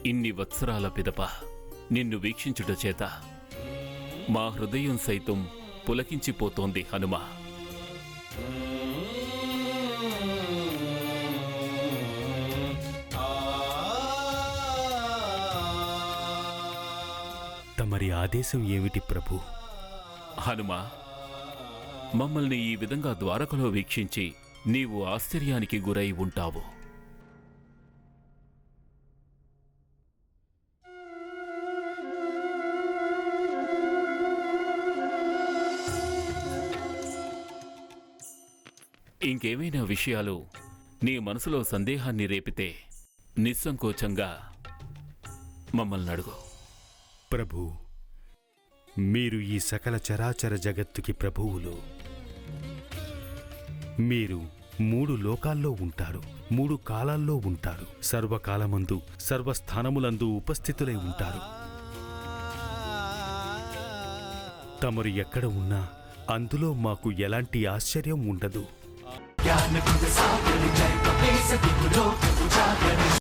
ఇన్ని వత్సరాల పిదప నిన్ను వీక్షించుట చేత మా హృదయం సైతం పులకించిపోతోంది హనుమ. తమరి ఆదేశం ఏమిటి ప్రభు? హనుమ, మమ్మల్ని ఈ విధంగా ద్వారకలో వీక్షించి నీవు ఆశ్చర్యానికి గురై ఉంటావు. ఇంకేమైనా విషయాలు నీ మనసులో సందేహాన్ని రేపితే నిస్సంకోచంగా మమ్మల్ని అడుగు. ప్రభు, మీరు ఈ సకల చరాచర జగత్తుకి ప్రభువులు. మీరు 3 లోకాల్లో ఉంటారు, 3 కాలాల్లో ఉంటారు, సర్వకాలమందు సర్వస్థానములందు ఉపస్థితులై ఉంటారు. తమరు ఎక్కడ ఉన్నా అందులో మాకు ఎలాంటి ఆశ్చర్యం ఉండదు.